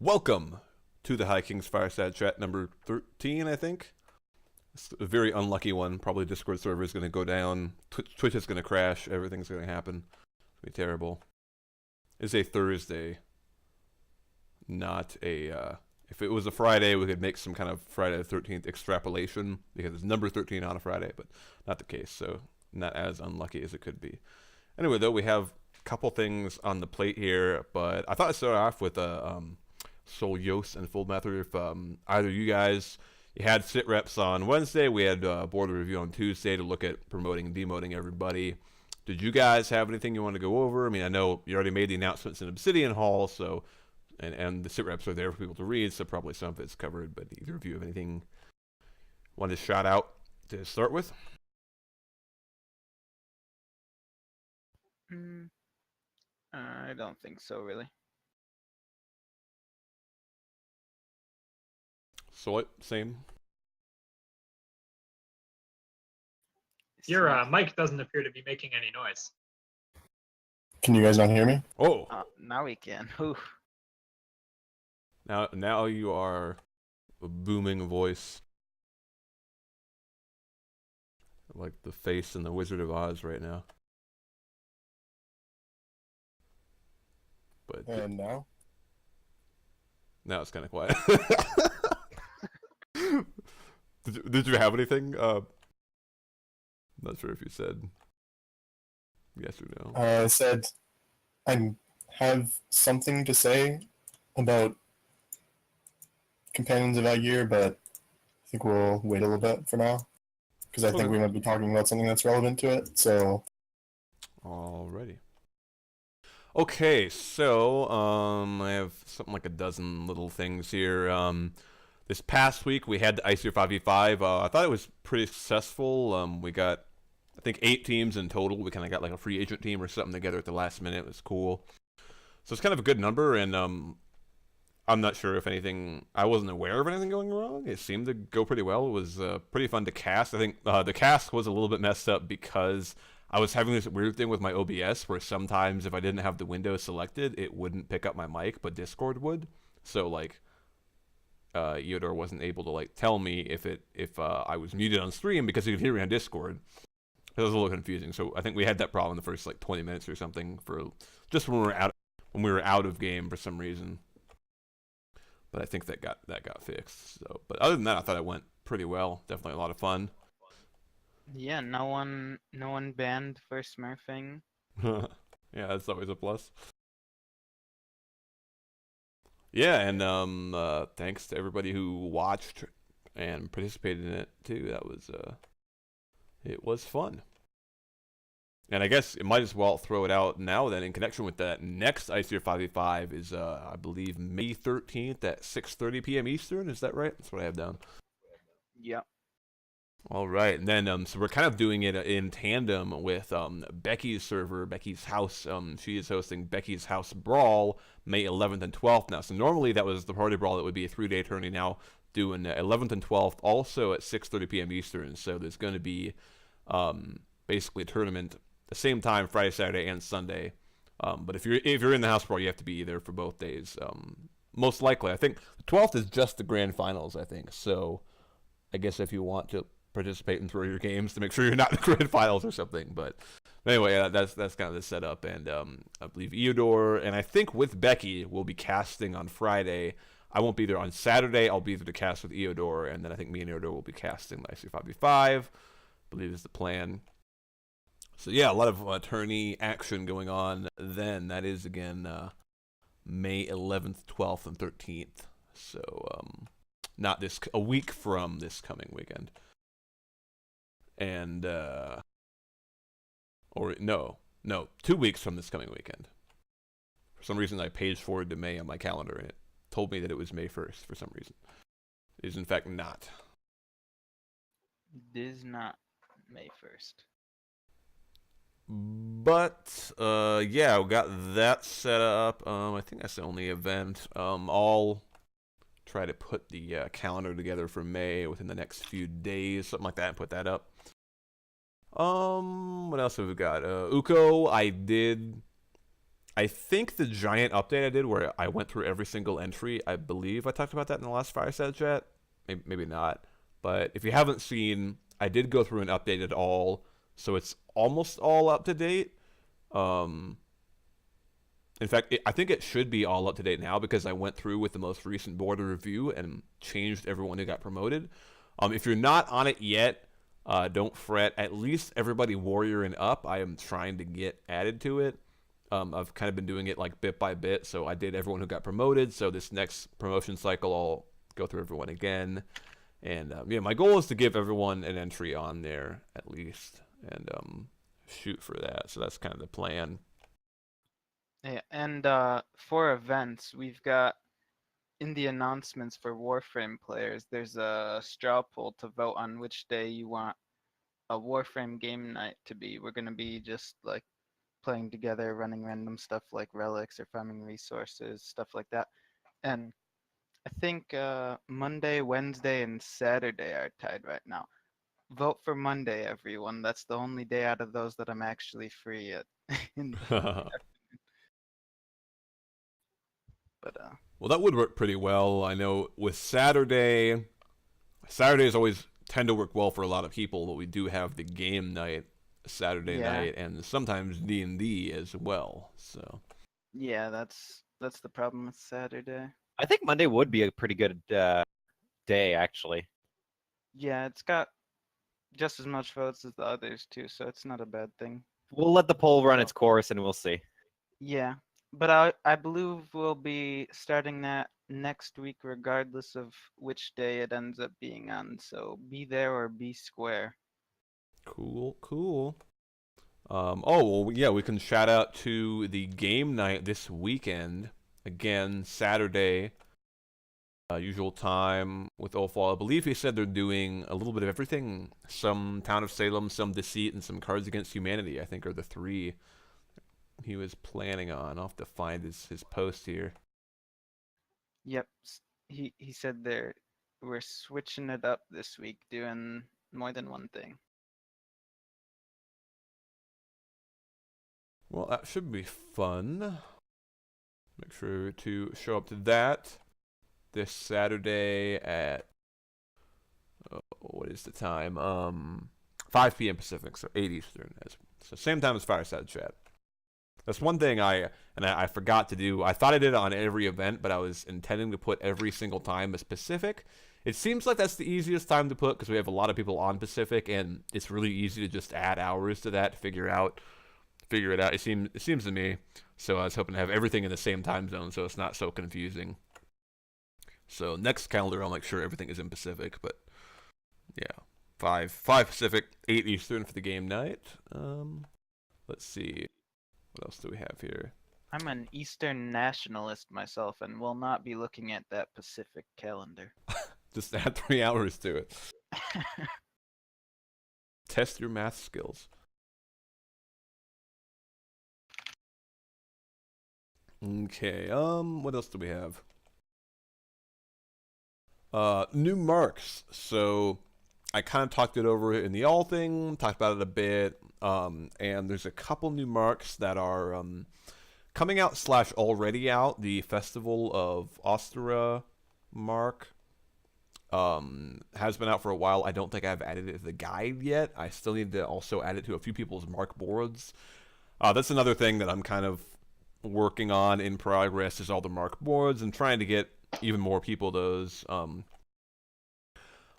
Welcome to the High Kings Fireside chat number 13, I think. It's a very unlucky one. Probably Discord server is going to go down. Twitch is going to crash. Everything's going to happen. It's going to be terrible. It's a Thursday, not a... if it was a Friday, we could make some kind of Friday the 13th extrapolation, because it's number 13 on a Friday, but not the case, so not as unlucky as it could be. Anyway, though, we have a couple things on the plate here, but I thought I'd start off with Soul Yos and Full Method. If either you guys, you had sit reps on Wednesday, we had board review on Tuesday to look at promoting and demoting everybody. Did you guys have anything you want to go over? I mean, I know you already made the announcements in Obsidian Hall, so and the sit reps are there for people to read, so probably some of it's covered. But either of you have anything want to shout out to start with? I don't think so, really. So same. Your mic doesn't appear to be making any noise. Can you guys not hear me? Oh, now we can. Ooh. now you are a booming voice, like the face in the Wizard of Oz right now. But And now? now it's kind of quiet. Did you have anything? Not sure if you said yes or no. I said I have something to say about Companions of Aegir, but I think we'll wait a little bit for now, because I think we might be talking about something that's relevant to it, so... Alrighty. Okay, so I have something like a dozen little things here. This past week we had the ICR 5v5. I thought it was pretty successful. We got, I think, 8 teams in total. We kind of got like a free agent team or something together at the last minute. It was cool. So it's kind of a good number, and I'm not sure if anything, I wasn't aware of anything going wrong. It seemed to go pretty well. It was pretty fun to cast. I think the cast was a little bit messed up because I was having this weird thing with my OBS where sometimes if I didn't have the window selected, it wouldn't pick up my mic, but Discord would. So like, Eodor wasn't able to like tell me if I was muted on stream because he could hear me on Discord. It was a little confusing. So I think we had that problem the first like 20 minutes or something for just when we were out of game for some reason. But I think that got fixed. So, but other than that, I thought it went pretty well. Definitely a lot of fun. Yeah, no one banned for smurfing. Yeah, that's always a plus. Yeah, and thanks to everybody who watched and participated in it too. That was it was fun. And I guess it might as well throw it out now then in connection with that. Next ICR 5v5 is I believe May 13th at 6:30 p.m. Eastern. Is that right? That's what I have down. Yep. All right, and then so we're kind of doing it in tandem with Becky's server, Becky's House. She is hosting Becky's House Brawl May 11th and 12th now. So normally that was the party brawl that would be a 3-day tourney. Now doing 11th and 12th also at 6:30 p.m. Eastern. So there's going to be basically a tournament the same time Friday, Saturday, and Sunday. But if you're in the House Brawl, you have to be there for both days. Most likely, I think the 12th is just the grand finals. I think so. I guess if you want to participate and throw your games to make sure you're not in the grand finals or something. But anyway, that's kind of the setup. And I believe Eodor and I think with Becky will be casting on Friday. I won't be there on Saturday. I'll be there to cast with Eodor, and then I think me and Eodor will be casting the IC 5v5. I believe is the plan. So yeah, a lot of tourney action going on then. That is again May 11th, 12th, and 13th. So not a week from this coming weekend. And or no, 2 weeks from this coming weekend. For some reason I page forward to May on my calendar and it told me that it was May 1st for some reason. It is in fact not. It is not May 1st. But yeah, we got that set up. I think that's the only event. I'll try to put the calendar together for May within the next few days, something like that, and put that up. What else have we got? Uko, I did I think the giant update I did where I went through every single entry, I believe I talked about that in the last Fireside chat. Maybe not. But if you haven't seen, I did go through and update it all, so it's almost all up to date. In fact, I think it should be all up to date now because I went through with the most recent board review and changed everyone who got promoted. If you're not on it yet, don't fret. At least everybody warrior and up, I am trying to get added to it. I've kind of been doing it like bit by bit, so I did everyone who got promoted. So this next promotion cycle, I'll go through everyone again. And yeah, my goal is to give everyone an entry on there at least, and shoot for that. So that's kind of the plan. Yeah, and for events, we've got in the announcements for Warframe players, there's a straw poll to vote on which day you want a Warframe game night to be. We're gonna be just like playing together, running random stuff like relics or farming resources, stuff like that. And I think Monday, Wednesday, and Saturday are tied right now. Vote for Monday, everyone. That's the only day out of those that I'm actually free at. But Well, that would work pretty well. I know with Saturdays always tend to work well for a lot of people, but we do have the game night Saturday Yeah. night, and sometimes D&D as well. So yeah, that's the problem with Saturday. I think Monday would be a pretty good day, actually. Yeah, it's got just as much votes as the others too, so it's not a bad thing. We'll let the poll run its course, and we'll see. Yeah, but I believe we'll be starting that next week, regardless of which day it ends up being on. So be there or be square. cool. Oh, well, yeah, we can shout out to the game night this weekend. Again, Saturday, usual time with Olfall. I believe he said they're doing a little bit of everything. Some Town of Salem, some Deceit, and some Cards Against Humanity, I think, are the three he was planning on. I'll have to find his post here. Yep, he said we're switching it up this week, doing more than one thing. Well, that should be fun. Make sure to show up to that this Saturday at what is the time? 5 p.m. Pacific, so 8 Eastern. So same time as Fireside Chat. That's one thing I forgot to do. I thought I did it on every event, but I was intending to put every single time as Pacific. It seems like that's the easiest time to put because we have a lot of people on Pacific, and it's really easy to just add hours to that to figure it out. It seems to me. So I was hoping to have everything in the same time zone, so it's not so confusing. So next calendar, I'll make sure everything is in Pacific. But yeah, 5 Pacific, 8 Eastern for the game night. Let's see, what else do we have here? I'm an Eastern nationalist myself, and will not be looking at that Pacific calendar. Just add 3 hours to it. Test your math skills. Okay, what else do we have? New marks. So I kind of talked it over in the all thing, talked about it a bit, and there's a couple new marks that are coming out / already out. The Festival of Ostera mark has been out for a while. I don't think I've added it to the guide yet. I still need to also add it to a few people's mark boards. That's another thing that I'm kind of working on in progress, is all the mark boards and trying to get even more people those.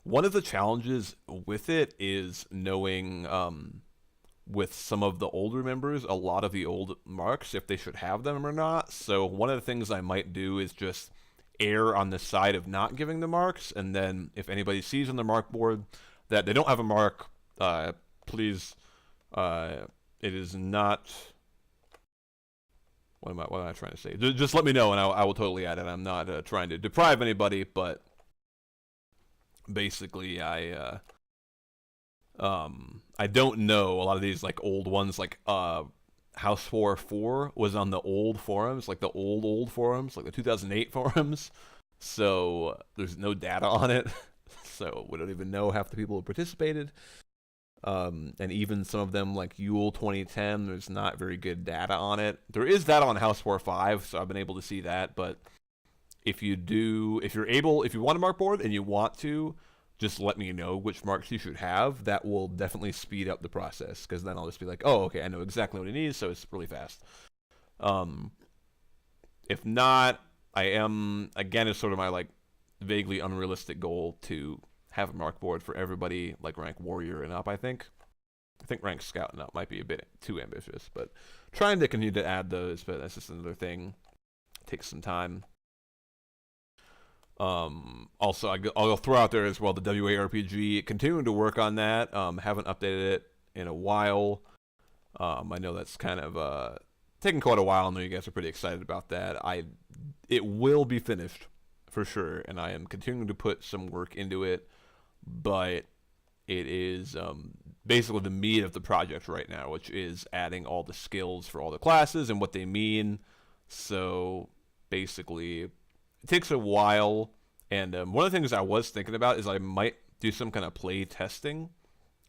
One of the challenges with it is knowing with some of the older members a lot of the old marks, if they should have them or not. So one of the things I might do is just err on the side of not giving the marks, and then if anybody sees on the mark board that they don't have a mark, please, it is not... What am I trying to say? Just let me know, and I will totally add it. I'm not trying to deprive anybody, but basically, I don't know a lot of these like old ones. Like House 4 was on the old forums, like the old forums, like the 2008 forums. So there's no data on it, so we don't even know half the people who participated. And even some of them like Yule 2010, there's not very good data on it. There is data on House War 5, so I've been able to see that. But if you want a mark board and you want to, just let me know which marks you should have. That will definitely speed up the process, because then I'll just be like, oh, okay, I know exactly what it needs, so it's really fast. If not, I am, again, it's sort of my like vaguely unrealistic goal to have a mark board for everybody, like rank warrior and up. I think rank scout and up might be a bit too ambitious, but trying to continue to add those. But that's just another thing. Takes some time. Also, I'll throw out there as well the WARPG. Continuing to work on that. Haven't updated it in a while. I know that's kind of taking quite a while. I know you guys are pretty excited about that. It will be finished for sure, and I am continuing to put some work into it. But it is basically the meat of the project right now, which is adding all the skills for all the classes and what they mean. So basically, it takes a while. And one of the things I was thinking about is I might do some kind of play testing.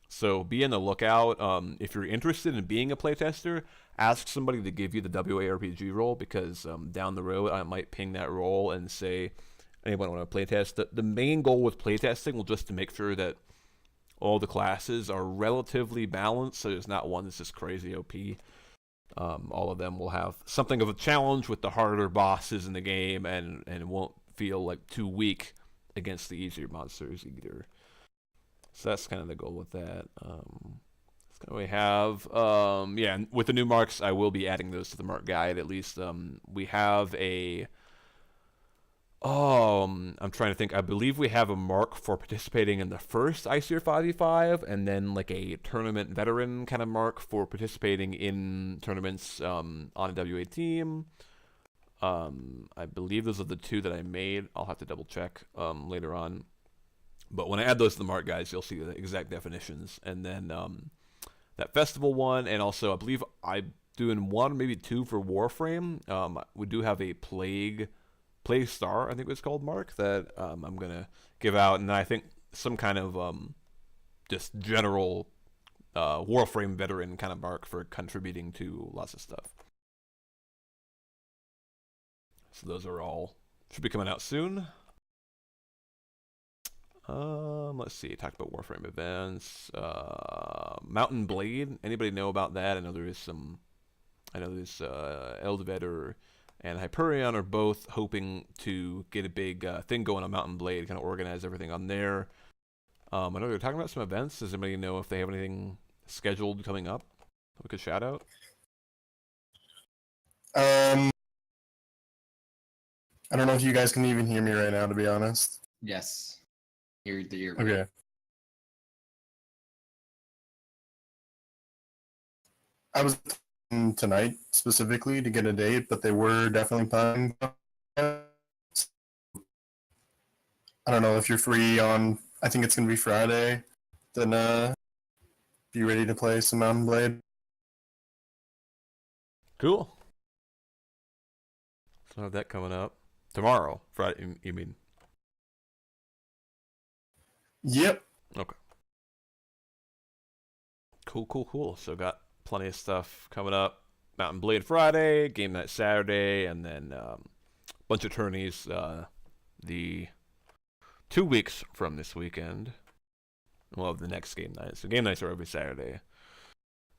So be on the lookout. If you're interested in being a playtester, ask somebody to give you the WARPG role, because down the road I might ping that role and say, anyone want to playtest? The main goal with playtesting will just to make sure that all the classes are relatively balanced, so there's not one that's just crazy OP. All of them will have something of a challenge with the harder bosses in the game, and won't feel like too weak against the easier monsters either. So that's kind of the goal with that. That's kind of what we have. Yeah, and with the new marks, I will be adding those to the mark guide. At least we have a... I'm trying to think. I believe we have a mark for participating in the first ICR 5v5, and then like a tournament veteran kind of mark for participating in tournaments on a WA team. I believe those are the two that I made. I'll have to double check later on. But when I add those to the mark, guys, you'll see the exact definitions. And then that festival one, and also I believe I'm doing one, maybe two for Warframe. We do have a Plague Star, I think it's called, mark, that I'm going to give out. And I think some kind of just general Warframe veteran kind of mark for contributing to lots of stuff. So those are all, should be coming out soon. Let's see, talked about Warframe events. Mountain Blade, anybody know about that? I know there's Eldvedder and Hyperion are both hoping to get a big thing going on Mountain Blade, kind of organize everything on there. I know they're talking about some events. Does anybody know if they have anything scheduled coming up we could shout out? I don't know if you guys can even hear me right now, to be honest. Yes. You're Okay. I was tonight specifically to get a date, but they were definitely planning. I don't know if you're free on, I think it's going to be Friday, then be ready to play some Mountain Blade. Cool. So I have that coming up. Tomorrow, Friday, you mean? Yep. Okay. Cool. So got plenty of stuff coming up. Mountain Blade Friday, Game Night Saturday, and then a bunch of tourneys the 2 weeks from this weekend. We'll have the next game night. So game nights are every Saturday.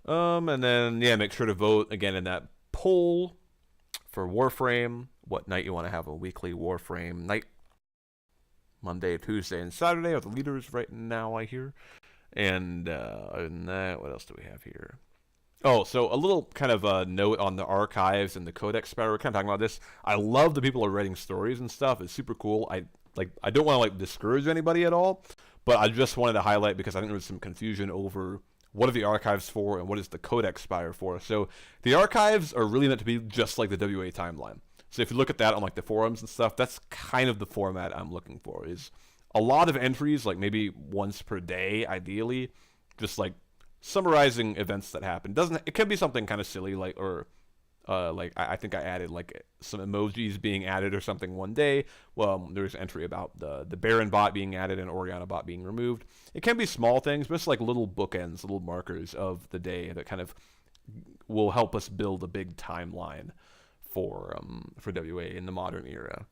And then, yeah, make sure to vote again in that poll for Warframe. What night you want to have a weekly Warframe night. Monday, Tuesday, and Saturday are the leaders right now, I hear. And other than that, what else do we have here? Oh, so a little kind of a note on the archives and the Codex Sparrow. We're kind of talking about this. I love the people who are writing stories and stuff. It's super cool. I don't want to discourage anybody at all, but I just wanted to highlight because I think there was some confusion over what are the archives for and what is the Codex Spire for. So the archives are really meant to be just like the WA timeline. So if you look at that on like the forums and stuff, that's kind of the format I'm looking for. Is a lot of entries, like maybe once per day, ideally, just like summarizing events that happen. It can be something kind of silly, like, or Like I think I added like some emojis being added or something one day. Well, there's an entry about the Baron bot being added and Oriana bot being removed. It can be small things, but it's like little bookends, little markers of the day that kind of will help us build a big timeline for WA in the modern era.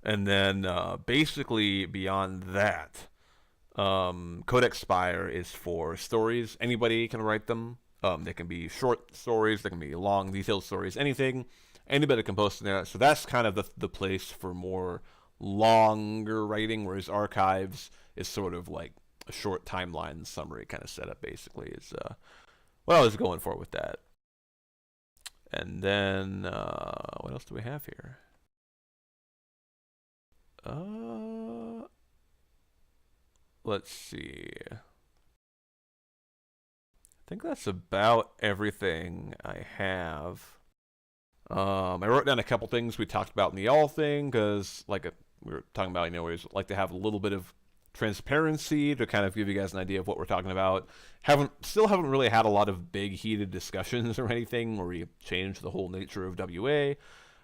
And then basically beyond that, Codex Spire is for stories. Anybody can write them. They can be short stories, they can be long, detailed stories, anything. Anybody can post in there. So that's kind of the place for more longer writing, whereas Archives is sort of like a short timeline summary kind of setup, basically, is what I was going for with that. And then, what else do we have here? Let's see. I think that's about everything I have. I wrote down a couple things we talked about in the all thing, because like we were talking about, we always like to have a little bit of transparency to kind of give you guys an idea of what we're talking about. Still haven't really had a lot of big heated discussions or anything where we changed the whole nature of WA.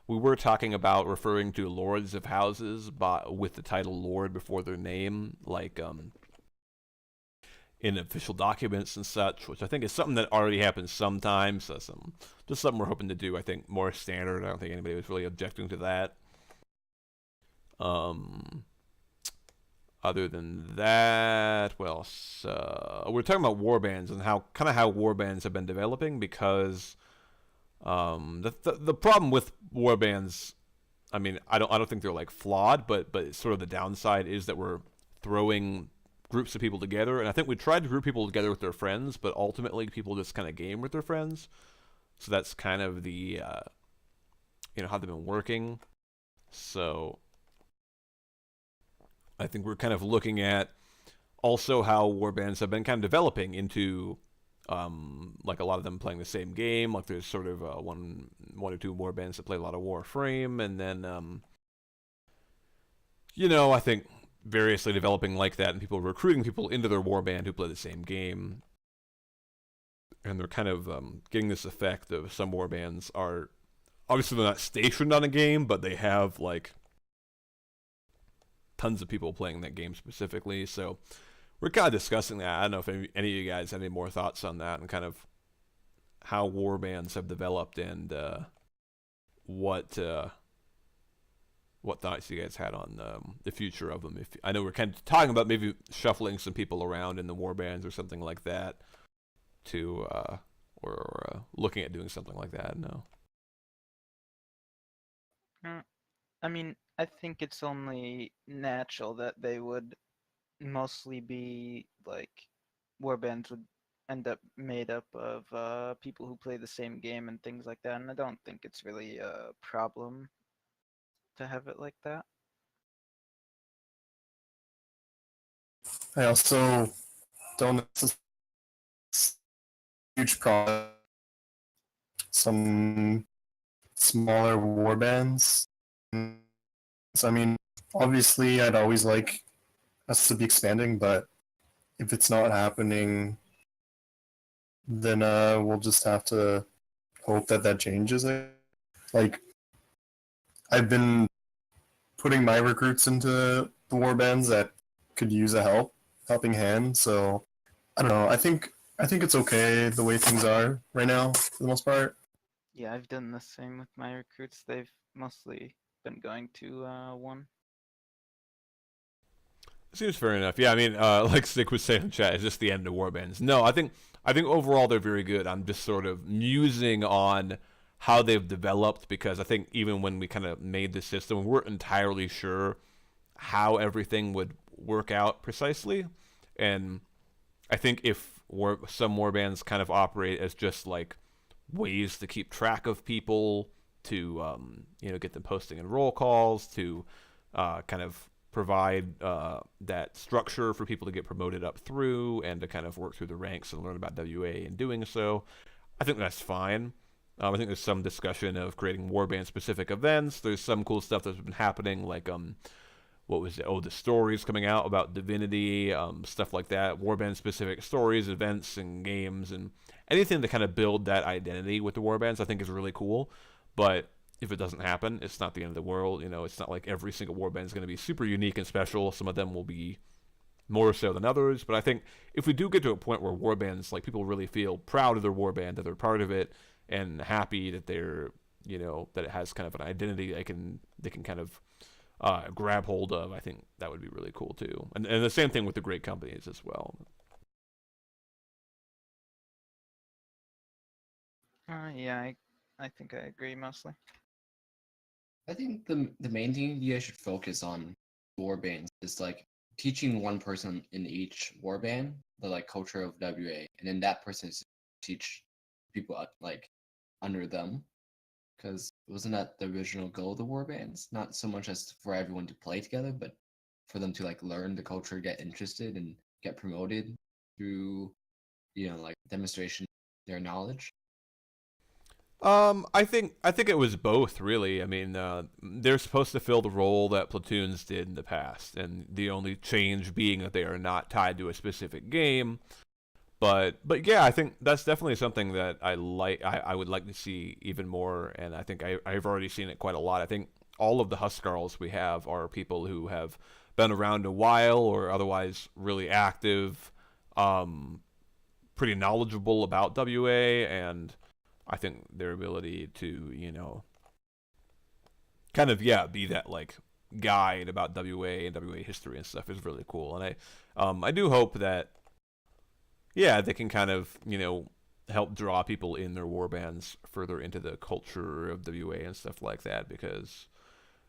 We were talking about referring to lords of houses with the title lord before their name, like in official documents and such, which I think is something that already happens sometimes. So just something we're hoping to do, I think, more standard. I don't think anybody was really objecting to that. Other than that, what else? We're talking about warbands and how warbands have been developing, because the problem with warbands, I mean, I don't think they're like flawed, but sort of the downside is that we're throwing groups of people together, and I think we tried to group people together with their friends, but ultimately people just kind of game with their friends. So that's kind of the how they've been working. So I think we're kind of looking at also how warbands have been kind of developing into like a lot of them playing the same game. Like there's sort of one or two warbands that play a lot of Warframe, and then I think variously developing like that, and people recruiting people into their warband who play the same game. And they're kind of getting this effect of some warbands are obviously they're not stationed on a game, but they have like tons of people playing that game specifically. So we're kind of discussing that. I don't know if any of you guys have any more thoughts on that and kind of how warbands have developed, and what thoughts you guys had on the future of them. I know we're kind of talking about maybe shuffling some people around in the warbands or something like that, to or looking at doing something like that. No. I mean, I think it's only natural that they would mostly be like warbands would end up made up of people who play the same game and things like that, and I don't think it's really a problem to have it like that. I also don't necessarily huge problem. Some smaller warbands. So I mean, obviously, I'd always like us to be expanding, but if it's not happening, then we'll just have to hope that changes. Like, I've been putting my recruits into the warbands that could use a helping hand. So I don't know. I think it's okay the way things are right now for the most part. Yeah, I've done the same with my recruits. They've mostly been going to one. Seems fair enough. Yeah, I mean, like Stick was saying in chat, it's just the end of warbands. No, I think overall they're very good. I'm just sort of musing on how they've developed, because I think even when we kind of made the system, we weren't entirely sure how everything would work out precisely. And I think if some warbands kind of operate as just like ways to keep track of people, to get them posting in roll calls, to kind of provide that structure for people to get promoted up through and to kind of work through the ranks and learn about WA in doing so, I think that's fine. I think there's some discussion of creating warband specific events. There's some cool stuff that's been happening, like what was it? Oh, the stories coming out about Divinity, stuff like that. Warband specific stories, events, and games, and anything to kind of build that identity with the warbands, I think is really cool. But if it doesn't happen, it's not the end of the world. It's not like every single warband is going to be super unique and special. Some of them will be more so than others. But I think if we do get to a point where warbands, like, people really feel proud of their warband, that they're part of it, and happy that they're, that it has kind of an identity they can kind of grab hold of, I think that would be really cool too. And the same thing with the great companies as well. Yeah, I think I agree mostly. I think the main thing you guys should focus on warbands is like teaching one person in each warband the like culture of WA, and then that person is teach people like under them, because wasn't that the original goal of the warbands? Not so much as for everyone to play together, but for them to like learn the culture, get interested, and get promoted through like demonstration their knowledge. I think it was both, really. I mean, they're supposed to fill the role that platoons did in the past, and the only change being that they are not tied to a specific game. But yeah, I think that's definitely something that I like. I would like to see even more, and I think I've already seen it quite a lot. I think all of the Huskarls we have are people who have been around a while or otherwise really active, pretty knowledgeable about WA, and I think their ability to, kind of, be that, like, guide about WA and WA history and stuff is really cool. And I do hope that, they can kind of, help draw people in their warbands further into the culture of WA and stuff like that, because,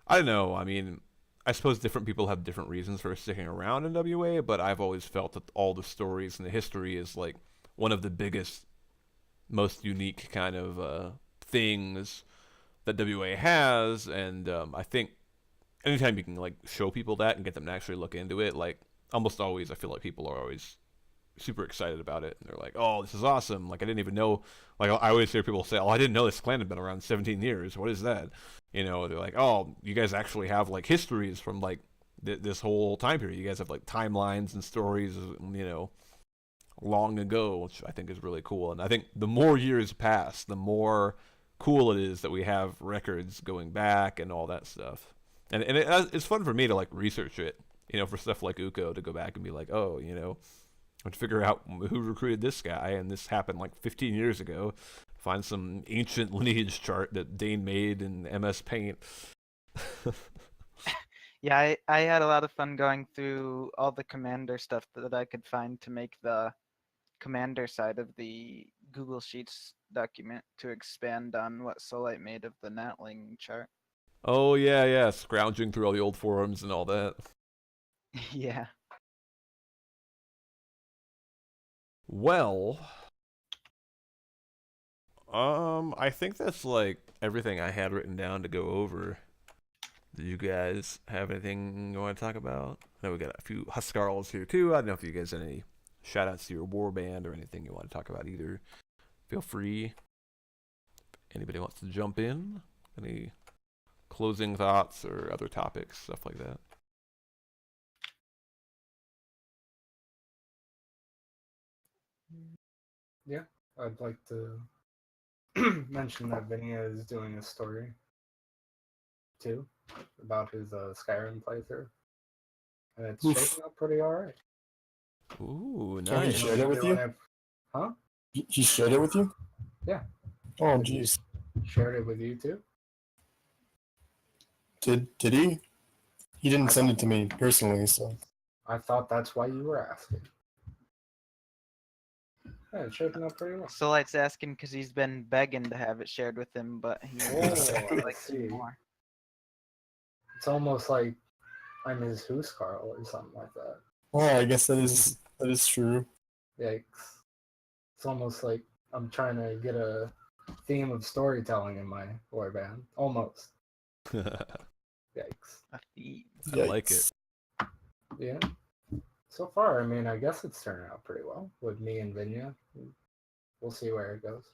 I don't know, I mean, I suppose different people have different reasons for sticking around in WA, but I've always felt that all the stories and the history is, like, one of the biggest, most unique kind of things that WA has, and I think anytime you can like show people that and get them to actually look into it, like almost always, I feel like people are always super excited about it, and they're like, "Oh, this is awesome!" Like I didn't even know. Like I always hear people say, "Oh, I didn't know this clan had been around 17 years. What is that?" They're like, "Oh, you guys actually have like histories from like this whole time period. You guys have like timelines and stories, long ago," which I think is really cool. And I think the more years pass, the more cool it is that we have records going back and all that stuff. And it's fun for me to like research it, for stuff like Uko, to go back and be like, oh, to figure out who recruited this guy, and this happened like 15 years ago. Find some ancient lineage chart that Dane made in MS Paint. Yeah, I had a lot of fun going through all the commander stuff that I could find to make the commander side of the Google Sheets document to expand on what Solite made of the Natling chart. Oh yeah, scrounging through all the old forums and all that. Yeah. Well, I think that's like everything I had written down to go over. Do you guys have anything you want to talk about? I know we got a few Huskarls here too. I don't know if you guys have any shout outs to your warband or anything you want to talk about either. Feel free. Anybody wants to jump in? Any closing thoughts or other topics, stuff like that? Yeah, I'd like to mention that Vinny is doing a story too about his Skyrim playthrough, and it's shaping up pretty alright. Ooh, So he nice. shared it with you? Huh? He shared it with you? Yeah. Oh, jeez. Shared it with you too? Did he? He didn't send it to me personally, so. I thought that's why you were asking. Yeah, it's shaping up pretty well. Solite's asking because he's been begging to have it shared with him, but he likes see. it more. It's almost like I'm his Huskarl or something like that. Oh, I guess that is true. Yikes. It's almost like I'm trying to get a theme of storytelling in my warband. Almost. Yikes. A theme. I like it. Yeah. So far, I mean, I guess it's turning out pretty well with me and Vinya. We'll see where it goes.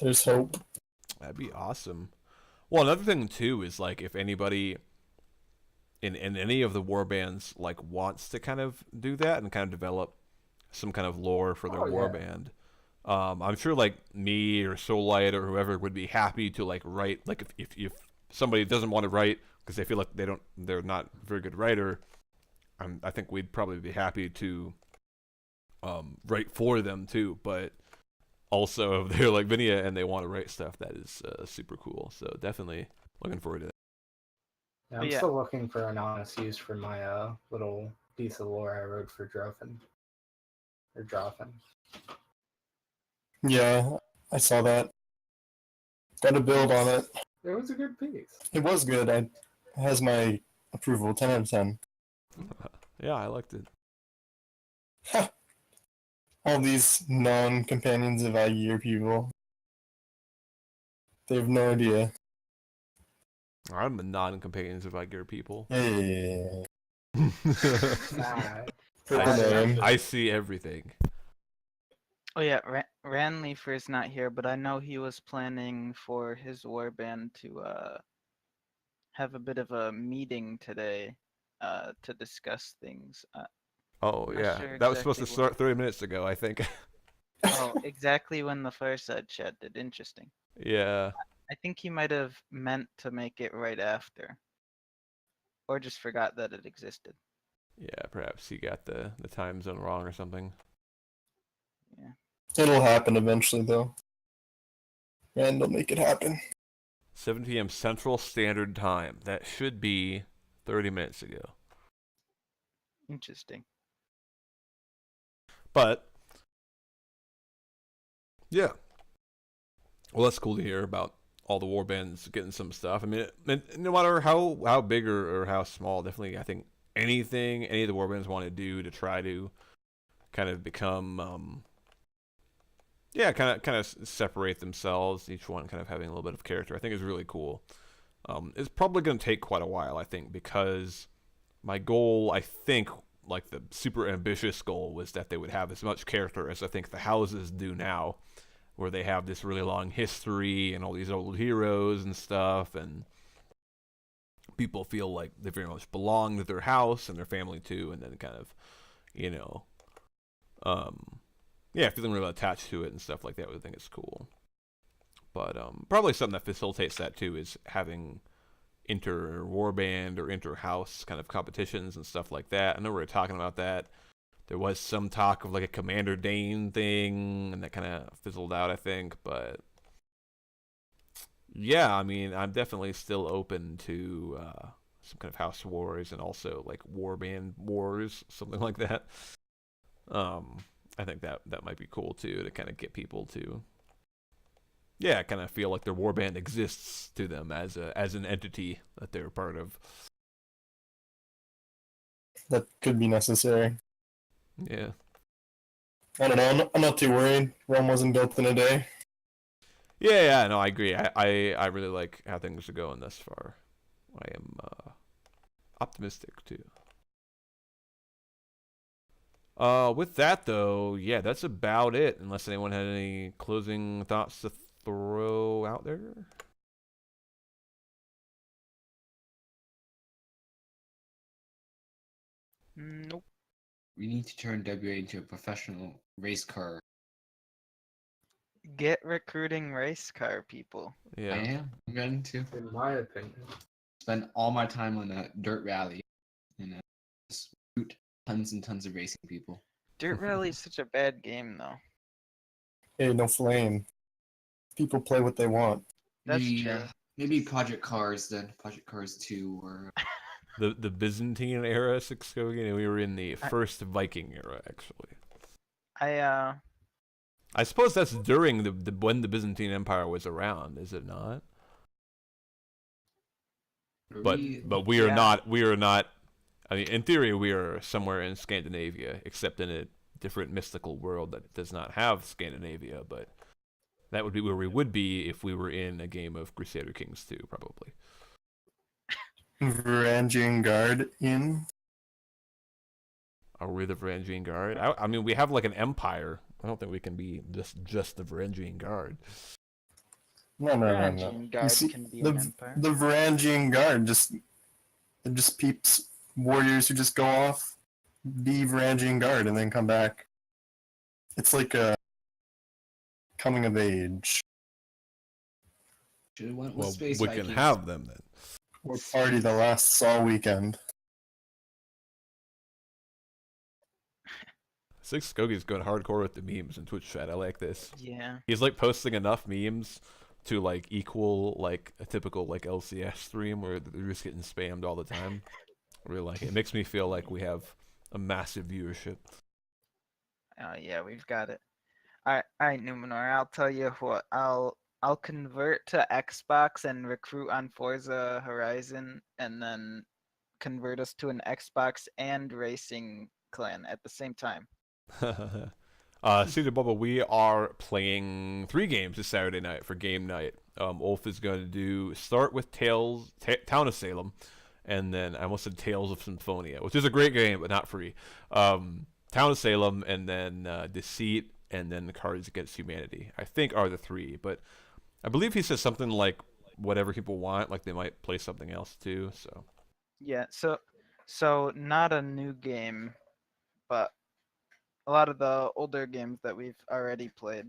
There's hope. That'd be awesome. Well, another thing too is like if anybody in any of the war bands like wants to kind of do that and kind of develop some kind of lore for their Oh, yeah. warband. I'm sure like me or Soullight or whoever would be happy to like write, like if somebody doesn't want to write because they feel like they're not a very good writer, I think we'd probably be happy to write for them too. But also if they're like Vinia and they want to write stuff, that is super cool. So definitely looking forward to that. Yeah, But I'm yeah. still looking for an honest use for my little piece of lore I wrote for Drofen. Or Drofen. Yeah, I saw that. Got to build on it. It was a good piece. It was good. It has my approval, 10 out of 10. Yeah, I liked it. Ha! All these non-companions of Aegir people. They have no idea. I'm the non-companions of Aegir people. Hey. Nah, For I, the name. I see everything. Oh yeah, Ranleafer is not here, but I know he was planning for his warband to have a bit of a meeting today to discuss things. Oh Not yeah, sure that was supposed to exactly what- start 30 minutes ago, I think. Oh, exactly when the Fireside chat did. Interesting. Yeah. I think he might have meant to make it right after, or just forgot that it existed. Yeah, perhaps he got the time zone wrong or something. Yeah. It'll happen eventually, though. And they'll make it happen. 7 p.m. Central Standard Time. That should be 30 minutes ago. Interesting. But yeah. Well, that's cool to hear about all the warbands getting some stuff. I mean, no matter how big or how small, definitely I think any of the warbands want to do to try to kind of become kind of separate themselves, each one kind of having a little bit of character, I think is really cool. It's probably going to take quite a while, I think, because my goal, I think, like the super ambitious goal, was that they would have as much character as I think the houses do now, where they have this really long history and all these old heroes and stuff, and people feel like they very much belong to their house and their family too, and then kind of, feeling really attached to it and stuff like that. I think it's cool. But probably something that facilitates that too is having inter-warband or inter-house kind of competitions and stuff like that. I know we were talking about that. There was some talk of like a Commander Dane thing, and that kind of fizzled out, I think. But yeah, I mean, I'm definitely still open to some kind of house wars and also like warband wars, something like that. I think that might be cool too, to kind of get people to, kind of feel like their warband exists to them as an entity that they're part of. That could be necessary. Yeah. I don't know. I'm not too worried. Rome wasn't built in a day. Yeah, no, I agree. I really like how things are going thus far. I am optimistic too. With that though, yeah, that's about it. Unless anyone had any closing thoughts to throw out there. Nope. We need to turn WA into a professional race car. Get recruiting race car people. I Yeah. am. I'm going to In my opinion. spend all my time on a dirt rally and just shoot tons and tons of racing people. Dirt Rally is such a bad game though. Hey, no flame. People play what they want. That's maybe, true. Maybe Project Cars then. Project Cars 2 or The Byzantine era 6 and we were in the first Viking era actually. I suppose that's during the when the Byzantine Empire was around, is it not? But we are not. I mean, in theory, we are somewhere in Scandinavia, except in a different mystical world that does not have Scandinavia. But that would be where we would be if we were in a game of Crusader Kings 2, probably. Varangian Guard in. Are we the Varangian Guard? I mean, we have like an empire. I don't think we can be just the Varangian Guard. No. Varangian You Guard see, can be the an empire. the Varangian Guard just peeps warriors who just go off, be Varangian Guard, and then come back. It's like a coming of age. Should have went with Well, Space we Vikings. can have them then. Or party that lasts all weekend. Six Skogi's going hardcore with the memes in Twitch chat. I like this. Yeah. He's like posting enough memes to like equal like a typical like LCS stream where they're just getting spammed all the time. I really like it. It makes me feel like we have a massive viewership. Yeah, we've got it. All right, Numenor. I'll tell you what. I'll convert to Xbox and recruit on Forza Horizon, and then convert us to an Xbox and racing clan at the same time. Cedar Bubble, we are playing 3 games this Saturday night for game night. Ulf is going to start with Town of Salem, and then I almost said Tales of Symphonia, which is a great game, but not free. Town of Salem, and then Deceit, and then the Cards Against Humanity, I think are the 3. But I believe he says something like whatever people want, like they might play something else too. So Yeah. So not a new game, but a lot of the older games that we've already played,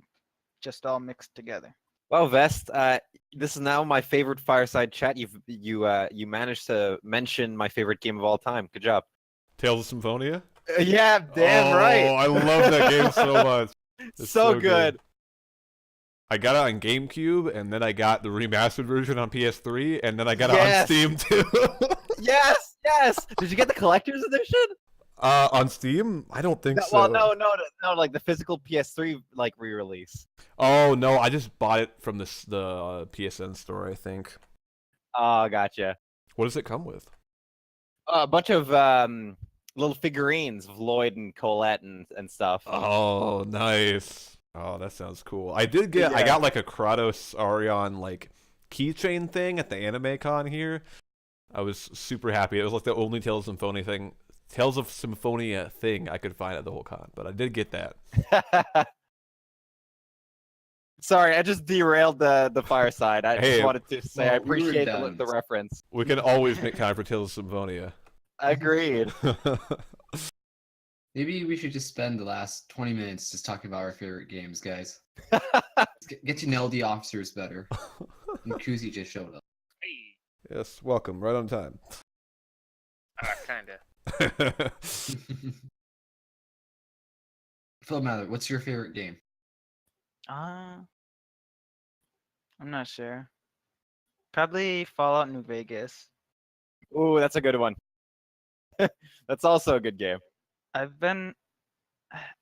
just all mixed together. Well, Vest, this is now my favorite Fireside chat. You managed to mention my favorite game of all time. Good job. Tales of Symphonia. Yeah, damn right. Oh, I love that game so much. It's so good. I got it on GameCube, and then I got the remastered version on PS3, and then I got it Yes. on Steam too. Yes. Did you get the collector's edition? On Steam? I don't think so. Well, no, like the physical PS3 like re-release. Oh no, I just bought it from the PSN store, I think. Oh, gotcha. What does it come with? A bunch of little figurines of Lloyd and Colette and stuff. Oh, nice. Oh, that sounds cool. I got like a Kratos Arion like keychain thing at the Anime Con here. I was super happy. It was like the only Tales of Symphonia thing I could find at the whole con, but I did get that. Sorry, I just derailed the Fireside. I Hey, just wanted to say I well, we were appreciate done. the reference. We can always make time for Tales of Symphonia. Agreed. Maybe we should just spend the last 20 minutes just talking about our favorite games, guys. Let's get to know the officers better. And Kuzi just showed up. Hey, Yes, welcome. Right on time. kinda. Phil Mather, what's your favorite game? I'm not sure. Probably Fallout New Vegas. Ooh, that's a good one. That's also a good game. I've been,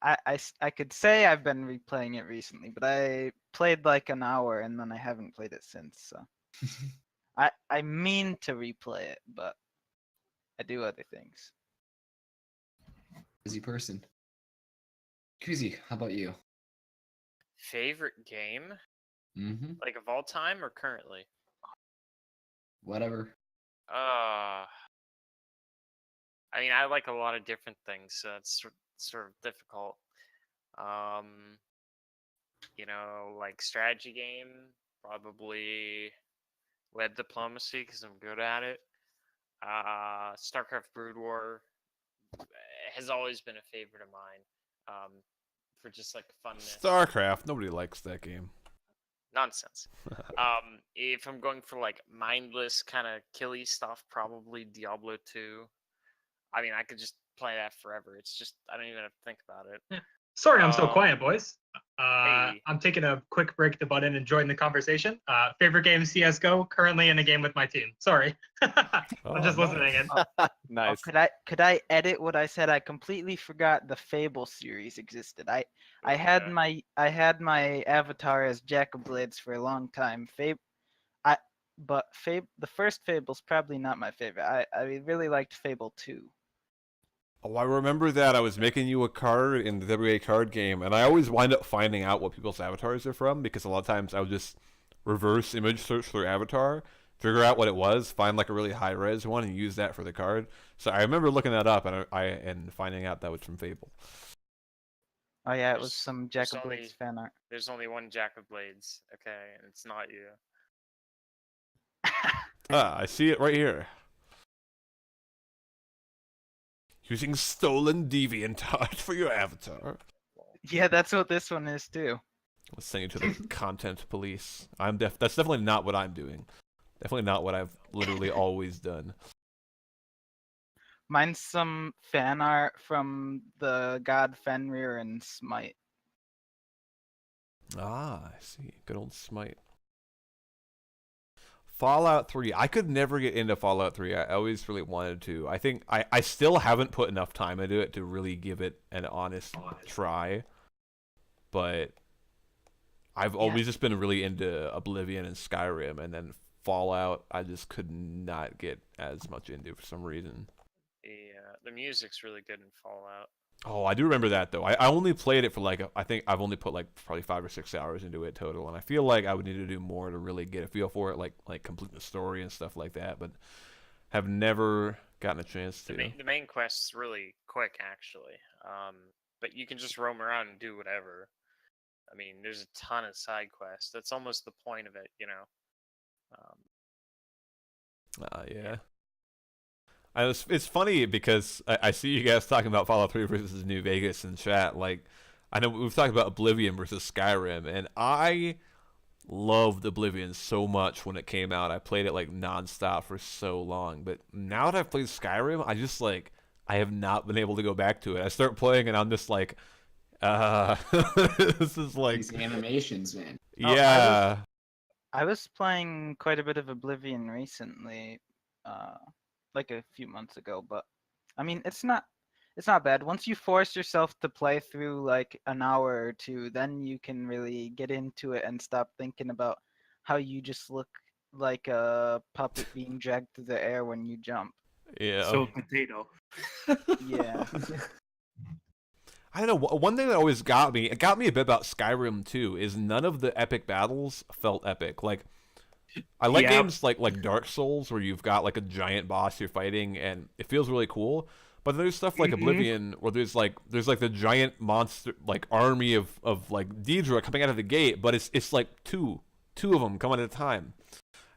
I could say I've been replaying it recently, but I played like an hour and then I haven't played it since. So I mean to replay it, but I do other things. Busy person. Kuzi, how about you? Favorite game? Mm-hmm. Like of all time or currently? Whatever. I mean, I like a lot of different things, so it's sort of difficult. Like strategy game, probably web diplomacy because I'm good at it. StarCraft Brood War has always been a favorite of mine. For just like funness. StarCraft. Nobody likes that game. Nonsense. If I'm going for like mindless kind of killy stuff, probably Diablo 2. I mean, I could just play that forever. It's just I don't even have to think about it. Sorry, I'm so quiet, boys. Hey. I'm taking a quick break to butt in and join the conversation. Favorite game, CS:GO. Currently in a game with my team. Sorry, I'm just listening in. Nice. Oh, could I edit what I said? I completely forgot the Fable series existed. I had Okay. my avatar as Jack of Blades for a long time. But the first Fable's probably not my favorite. I really liked Fable 2. Oh, I remember that. I was making you a card in the WA card game, and I always wind up finding out what people's avatars are from, because a lot of times I would just reverse image search their avatar, figure out what it was, find like a really high res one, and use that for the card. So I remember looking that up and finding out that was from Fable. Oh yeah, it There's- was some Jack there's of Blades only- fan art. There's only one Jack of Blades, okay, and it's not you. I see it right here. Using stolen deviant art for your avatar. Yeah, that's what this one is too. Let's send you to the content police. That's definitely not what I'm doing. Definitely not what I've literally always done. Mine's some fan art from the god Fenrir and Smite. Ah, I see. Good old Smite. Fallout 3. I could never get into Fallout 3. I always really wanted to. I think I still haven't put enough time into it to really give it an honest try. But I've always just been really into Oblivion and Skyrim, and then Fallout I just could not get as much into for some reason. The music's really good in Fallout. Oh, I do remember that though. I only played it for like I think I've only put like probably 5 or 6 hours into it total, and I feel like I would need to do more to really get a feel for it, like complete the story and stuff like that. But have never gotten a chance to. The main quest's really quick actually, but you can just roam around and do whatever. I mean, there's a ton of side quests. That's almost the point of it, you know. Yeah. It's funny because I see you guys talking about Fallout 3 versus New Vegas in chat. Like, I know we've talked about Oblivion versus Skyrim, and I loved Oblivion so much when it came out. I played it like nonstop for so long. But now that I've played Skyrim, I have not been able to go back to it. I start playing and I'm just like, this is like These animations, man. yeah. I was playing quite a bit of Oblivion recently, like a few months ago, but I mean it's not bad. Once you force yourself to play through like an hour or two, then you can really get into it and stop thinking about how you just look like a puppet being dragged through the air when you jump. Yeah. So potato. Yeah. I don't know. One thing that always got me a bit about Skyrim too, is none of the epic battles felt epic. Like, I like games like Dark Souls where you've got like a giant boss you're fighting and it feels really cool. But there's stuff like Oblivion where there's like the giant monster like army of like Deidre coming out of the gate, but it's like two of them coming at a time.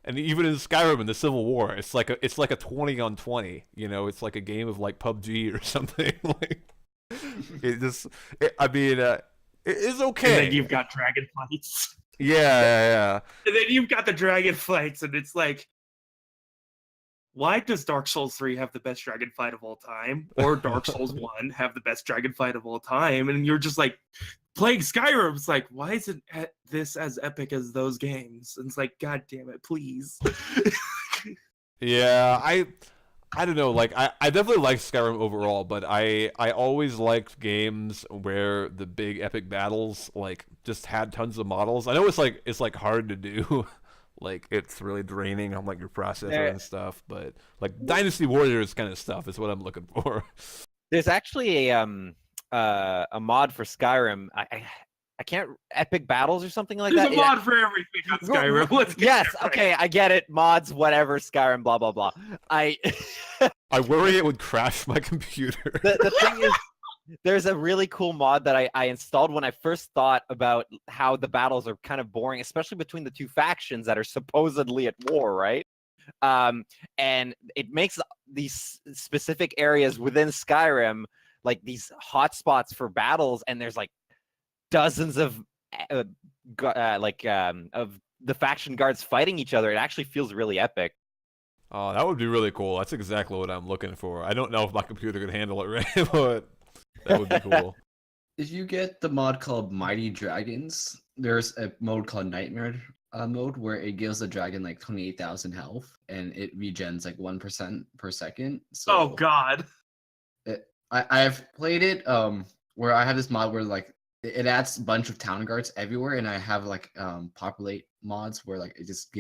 And even in Skyrim in the Civil War, it's like a 20 on 20. You know, it's like a game of like PUBG or something. Like, it is okay. And then you've got dragon fights. Yeah. And then you've got the dragon fights, and it's like, why does Dark Souls 3 have the best dragon fight of all time? Or Dark Souls 1 have the best dragon fight of all time? And you're just like, playing Skyrim, it's like, why isn't this as epic as those games? And it's like, God damn it, please. Yeah, I don't know, like I definitely like Skyrim overall, but I always liked games where the big epic battles like just had tons of models. I know it's like hard to do. Like it's really draining on like your processor and stuff, but like Dynasty Warriors kind of stuff is what I'm looking for. There's actually a mod for Skyrim. I can't Epic Battles or something like There's that. a mod for everything on Skyrim. Let's get yes, it right. okay, I get it. Mods, whatever, Skyrim, blah blah blah. I worry it would crash my computer. The thing is, there's a really cool mod that I installed when I first thought about how the battles are kind of boring, especially between the two factions that are supposedly at war, right? And it makes these specific areas within Skyrim like these hotspots for battles, and there's like dozens of of the faction guards fighting each other. It actually feels really epic. Oh, that would be really cool. That's exactly what I'm looking for. I don't know if my computer could handle it, right? But that would be cool. If you get the mod called Mighty Dragons, there's a mode called Nightmare mode where it gives the dragon like 28,000 health and it regens like 1% per second. So Oh God. I've played it where I have this mod where like it adds a bunch of town guards everywhere, and I have like populate mods where like it just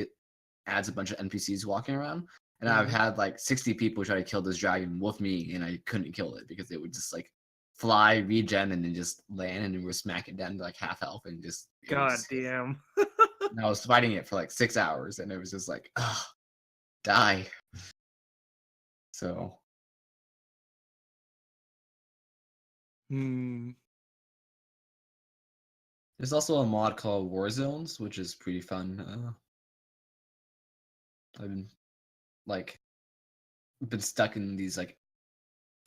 adds a bunch of NPCs walking around. And I've had like 60 people try to kill this dragon with me, and I couldn't kill it because it would just like fly, regen, and then just land, and then we're smacking down to like half health, and just God damn. And I was fighting it for like 6 hours, and it was just like, die. So. There's also a mod called War Zones, which is pretty fun. I've been stuck in these like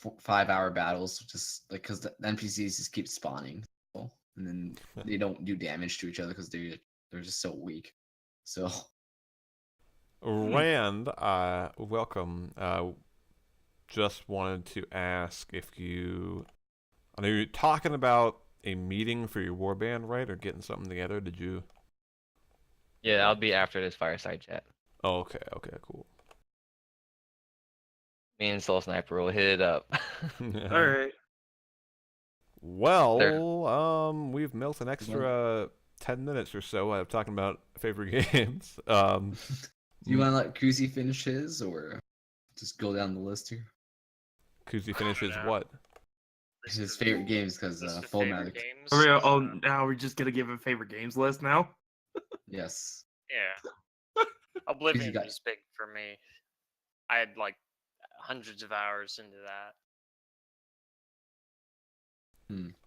5-hour battles, just like because the NPCs just keep spawning. So and then they don't do damage to each other because they're just so weak. So Rand, welcome. Just wanted to ask if you. I know you're talking about a meeting for your warband, right? Or getting something together. Did you? Yeah, I'll be after this fireside chat. Oh, okay. Okay. Cool. Me and Soul Sniper will hit it up. All right. Well, we've milked an extra 10 minutes or so out of talking about favorite games. do you want to let Kuzi finish his, or just go down the list here? Kuzi finishes what? His favorite games, because List of Full favorite Metal. games. Oh, now we're just gonna give a favorite games list now. Yes. Yeah. Oblivion got- was big for me. I had like hundreds of hours into that.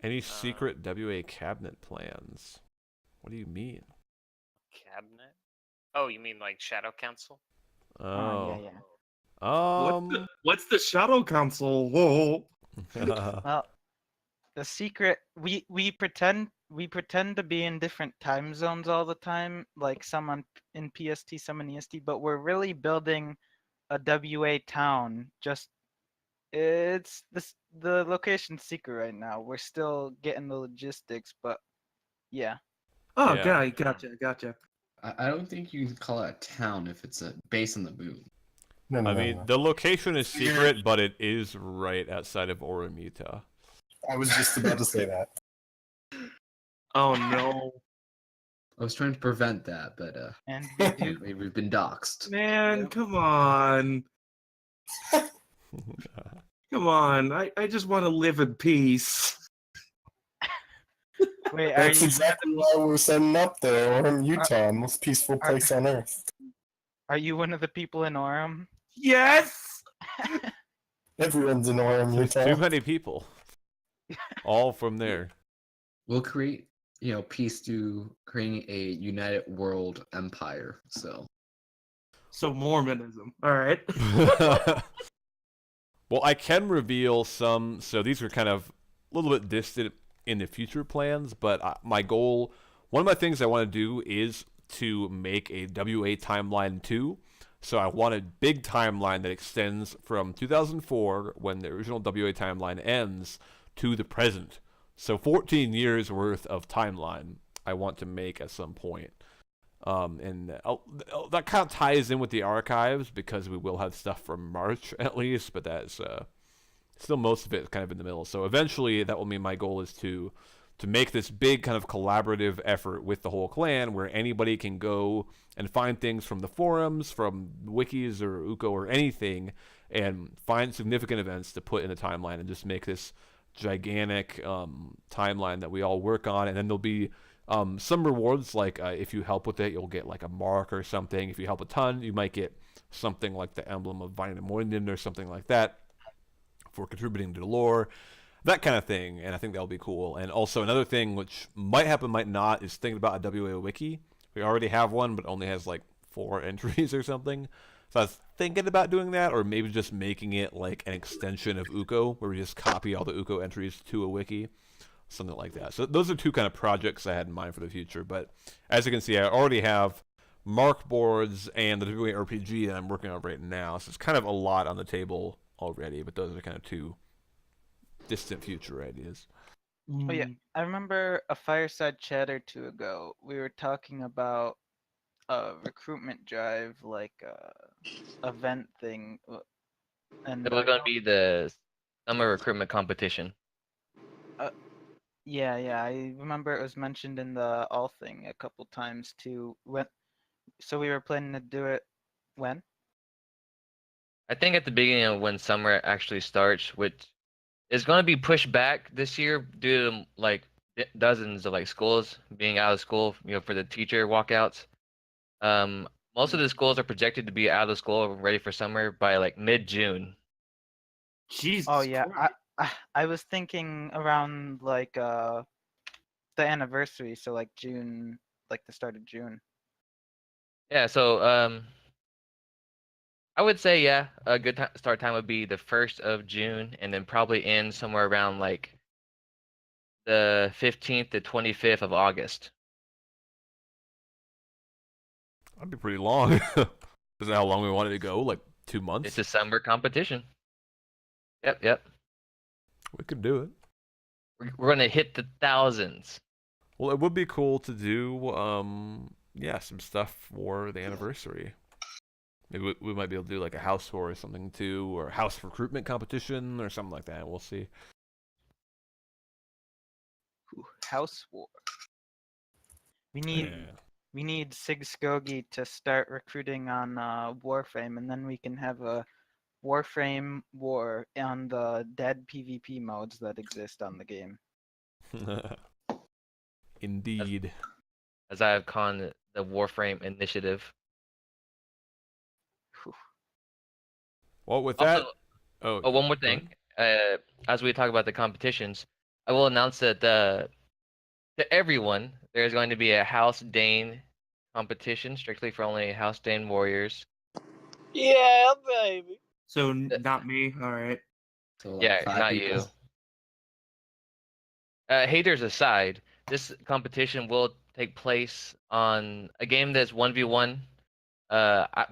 Any secret WA cabinet plans? What do you mean? Cabinet? Oh, you mean like Shadow Council? Oh. yeah. What's the Shadow Council? Whoa. Well, the secret we pretend to be in different time zones all the time, like some in PST, some in EST, but we're really building a WA town. Just it's the location's secret right now. We're still getting the logistics, but yeah. Oh, Yeah. gotcha. I don't think you can call it a town if it's a base on the moon. No, I mean, the location is secret, but it is right outside of Oramita. I was just about to say that. Oh no. I was trying to prevent that, but And we've been doxxed. Man, Yep. come on. Come on. I just want to live in peace. wait, are That's you exactly why we're setting up there. We're in Utah, most peaceful place on earth. one of the people in Orem? Yes. Everyone's in Orem, There's Utah. too many people. All from there. We'll create, peace through creating a united world empire. So Mormonism. All right. Well, I can reveal some. So these are kind of a little bit distant in the future plans, but my goal, one of my things I want to do is to make a WA timeline too. So I want a big timeline that extends from 2004, when the original WA timeline ends, to the present. So 14 years worth of timeline I want to make at some point. And that kind of ties in with the archives, because we will have stuff from March at least, but that's still most of it kind of in the middle. So eventually that will mean my goal is to make this big kind of collaborative effort with the whole clan, where anybody can go and find things from the forums, from wikis or Uko or anything, and find significant events to put in a timeline and just make this gigantic timeline that we all work on. And then there'll be some rewards, like if you help with it, you'll get like a mark or something. If you help a ton, you might get something like the emblem of Vainamoinen or something like that for contributing to the lore, that kind of thing. And I think that'll be cool. And also another thing which might happen, might not, is thinking about a WA wiki. We already have one, but only has like 4 entries or something. So I was thinking about doing that, or maybe just making it like an extension of Uko, where we just copy all the Uko entries to a wiki. Something like that. So those are 2 kind of projects I had in mind for the future. But as you can see, I already have mark boards and the WA RPG that I'm working on right now. So it's kind of a lot on the table already, but those are kind of 2 distant future ideas. Oh yeah, I remember a fireside chat or 2 ago. We were talking about a recruitment drive, like a event thing, and It was gonna be the summer recruitment competition. yeah, I remember it was mentioned in the all thing a couple times too. So we were planning to do it when? I think at the beginning of when summer actually starts, which is going to be pushed back this year due to like dozens of like schools being out of school, for the teacher walkouts. Most of the schools are projected to be out of school ready for summer by like mid-June. Jesus. Oh yeah, Christ. I was thinking around like the anniversary, so like June, like the start of June. Yeah, so I would say, yeah, a good start time would be the 1st of June, and then probably end somewhere around like the 15th to 25th of August. That'd be pretty long. Is that how long we wanted to go? Like 2 months? It's a summer competition. Yep. We could do it. We're gonna hit the thousands. Well, it would be cool to do, some stuff for the anniversary. Maybe we might be able to do like a house war or something too, or house recruitment competition or something like that. We'll see. Ooh, House War. We need Sig Skogi to start recruiting on Warframe, and then we can have a Warframe war on the dead PvP modes that exist on the game. Indeed. As I have called the Warframe Initiative. Well, with that. Oh, one more thing. As we talk about the competitions, I will announce that to everyone, there's going to be a House Dane competition, strictly for only House Dane warriors. Yeah, baby. So not me. All right. So Yeah, 5 not people. you. Haters aside, this competition will take place on a game that's 1v1.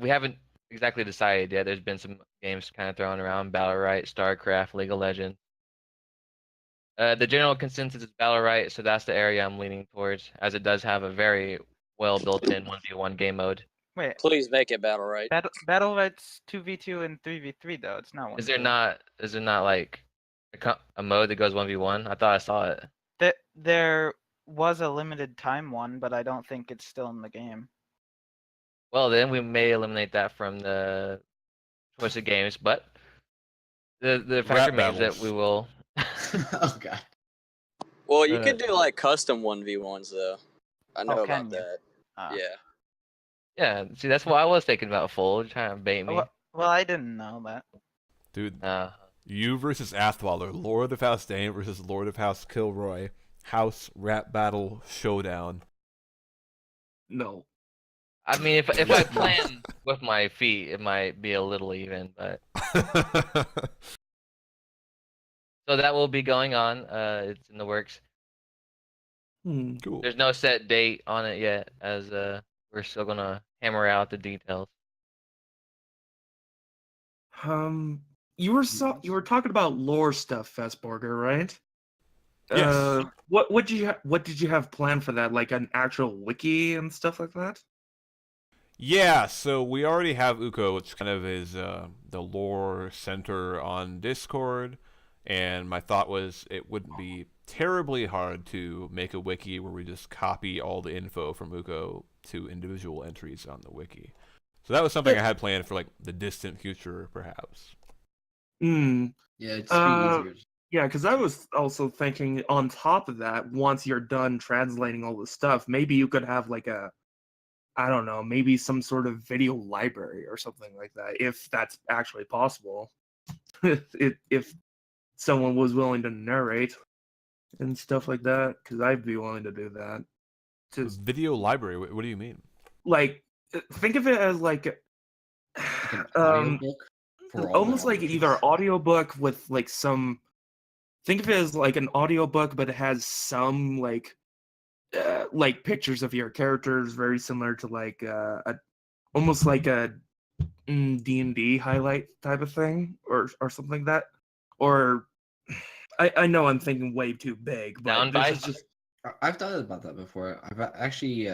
We haven't exactly decided yet. There's been some games kind of thrown around: Battlerite, StarCraft, League of Legends. The general consensus is Battlerite, so that's the area I'm leaning towards, as it does have a very well built-in 1v1 game mode. Wait, Please make it battle right. Battlerite's 2v2 and 3v3 though. It's not 1v1. Is there not like a mode that goes 1v1? I thought I saw it. There was a limited time one, but I don't think it's still in the game. Well, then we may eliminate that from the choice of games, but the fact remains that we will. Oh god. Well, you could do like custom 1v1s though. I know can about you? that. Yeah. Yeah, see, that's what I was thinking about. Full trying to bait me. Well, I didn't know that. Dude, you versus Athwaller, Lord of House Dane versus Lord of House Kilroy, House Rap Battle Showdown. No. I mean, if I plan with my feet, it might be a little even, but. So that will be going on. It's in the works. Cool. There's no set date on it yet, as we're still gonna hammer out the details. You were talking about lore stuff, Festborger, right? Yes. What did you have planned for that? Like an actual wiki and stuff like that? Yeah, so we already have Uko, which kind of is the lore center on Discord, and my thought was it wouldn't be terribly hard to make a wiki where we just copy all the info from Uko to individual entries on the wiki. So that was something I had planned for like the distant future, perhaps. Yeah, it's easier. Yeah, because I was also thinking on top of that, once you're done translating all the stuff, maybe you could have like I don't know, maybe some sort of video library or something like that, if that's actually possible. if someone was willing to narrate and stuff like that, because I'd be willing to do that. Video library? What do you mean? Like, think of it as like An audiobook for all almost the like languages. either audiobook with like some. Think of it as like an audiobook, but it has some like pictures of your characters, very similar to like almost like a D&D highlight type of thing, or something like that. Or I know I'm thinking way too big, but Sound this bites? is just. I've thought about that before. I've actually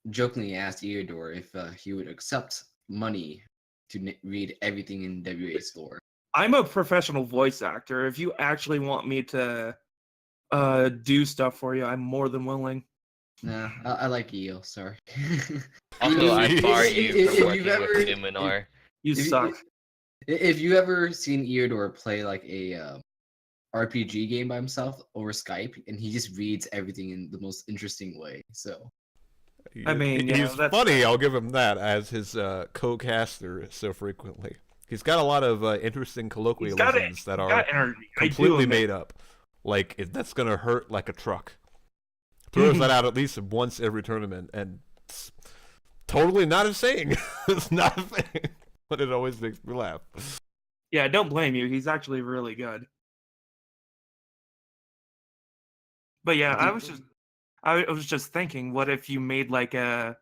jokingly asked Eodor if he would accept money to read everything in WA's lore. I'm a professional voice actor. If you actually want me to do stuff for you, I'm more than willing. Nah, I like EO. Sorry. Also, I bar you If from you've working ever- with Numenor. You suck. If you ever seen Eodor play like a RPG game by himself over Skype, and he just reads everything in the most interesting way. So I mean, yeah, he's funny. I'll give him that as his co-caster so frequently. He's got a lot of interesting colloquialisms that are completely made up. Like that's gonna hurt like a truck. Throws that out at least once every tournament, and it's totally not a saying. It's not a thing, but it always makes me laugh. Yeah, don't blame you. He's actually really good. But yeah, I I was just thinking, what if you made like a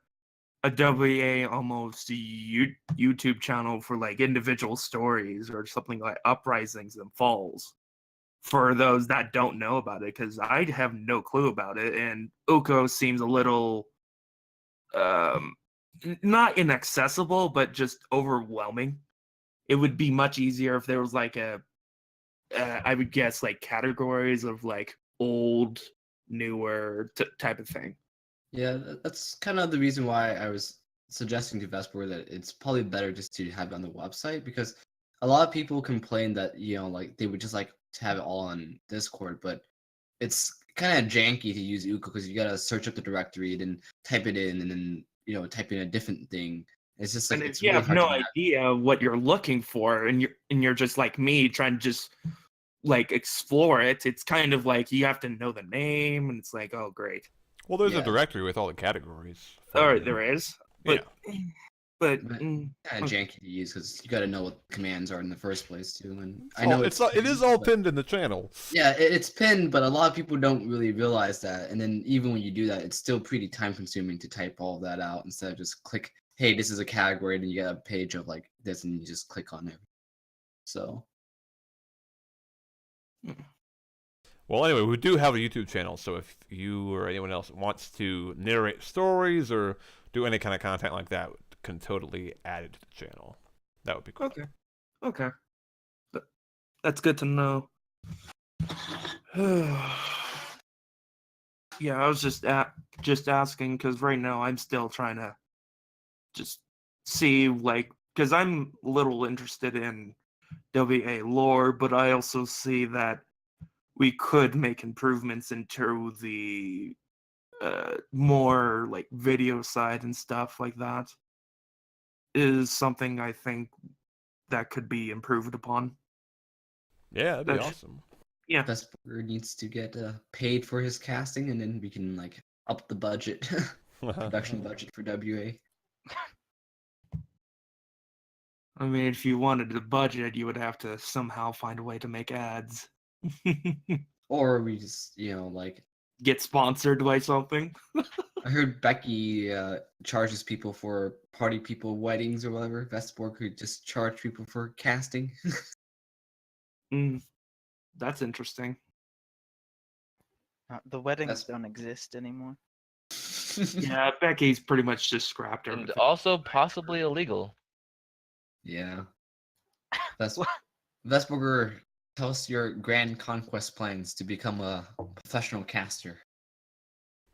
WA almost YouTube channel for like individual stories or something like uprisings and falls for those that don't know about it, because I have no clue about it, and Uko seems a little not inaccessible, but just overwhelming. It would be much easier if there was like I would guess like categories of like old, newer type of thing. Yeah, that's kind of the reason why I was suggesting to Vesper that it's probably better just to have it on the website, because a lot of people complain that, like they would just like to have it all on Discord, but it's kind of janky to use Uko because you gotta search up the directory, then type it in, and then type in a different thing. It's just like And if it's you really have hard no to idea what you're looking for, and you're just like me trying to just like explore it, it's kind of like you have to know the name, and it's like, oh great. Well, there's a Yeah. directory with all the categories. All right, there is, but But kind of janky to use because you got to know what commands are in the first place too. And I know it is all pinned in the channel. Yeah, it's pinned, but a lot of people don't really realize that. And then even when you do that, it's still pretty time consuming to type all of that out instead of just click, hey, this is a category, and you get a page of like this, and you just click on it. So. Well, anyway, we do have a YouTube channel, so if you or anyone else wants to narrate stories or do any kind of content like that, can totally add it to the channel. That would be cool. Okay. That's good to know. Yeah, I was just asking because right now I'm still trying to just see, like, because I'm a little interested in WA lore, but I also see that we could make improvements into the more like video side and stuff like that. Is something I think that could be improved upon. Yeah, that'd be awesome. Yeah, Vesper needs to get paid for his casting, and then we can like up the budget, production budget for WA. I mean, if you wanted the budget, you would have to somehow find a way to make ads. Or we just, like get sponsored by something. I heard Becky charges people for party people weddings or whatever. Vesper could just charge people for casting. That's interesting. The weddings don't exist anymore. Yeah, Becky's pretty much just scrapped everything. And also possibly illegal. Yeah. Vesperger, tell us your grand conquest plans to become a professional caster.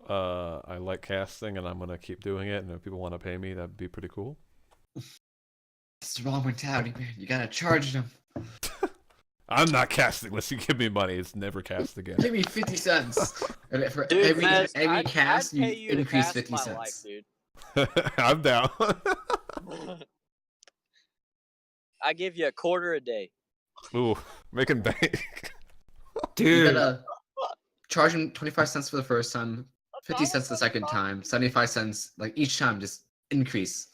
I like casting, and I'm gonna keep doing it. And if people want to pay me, that'd be pretty cool. It's the wrong mentality, man. You gotta charge them. I'm not casting unless you give me money. It's never cast again. Give me 50 cents. And for Dude, every I'd cast, pay you you to increase cast 50 my cents. life, dude. I'm down. I give you $0.25 a day. Ooh, making bank. Dude. You gotta charge him 25 cents for the first time, 50 cents the second time, 75 cents, like each time, just increase.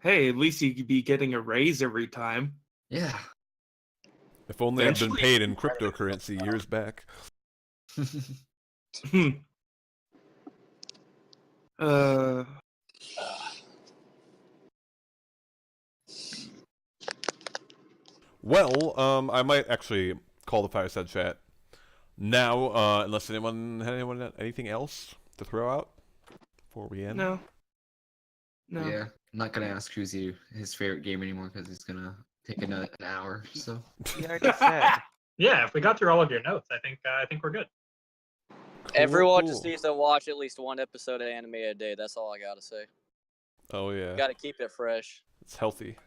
Hey, at least you could be getting a raise every time. Yeah. If only I'd been paid in cryptocurrency years back. Well, I might actually call the Fireside chat now, unless anyone had anything else to throw out before we end. No. Yeah, I'm not gonna ask Cruzy his favorite game anymore because it's gonna take an hour. So. You already said. Yeah, if we got through all of your notes, I think we're good. Everyone just needs to watch at least one episode of anime a day. That's all I gotta say. Oh yeah. Got to keep it fresh. It's healthy.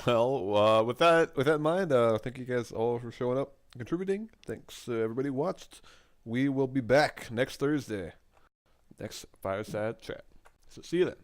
Well, with that in mind, thank you guys all for showing up, and contributing. Thanks everybody who watched. We will be back next Thursday, next Fireside chat. So see you then.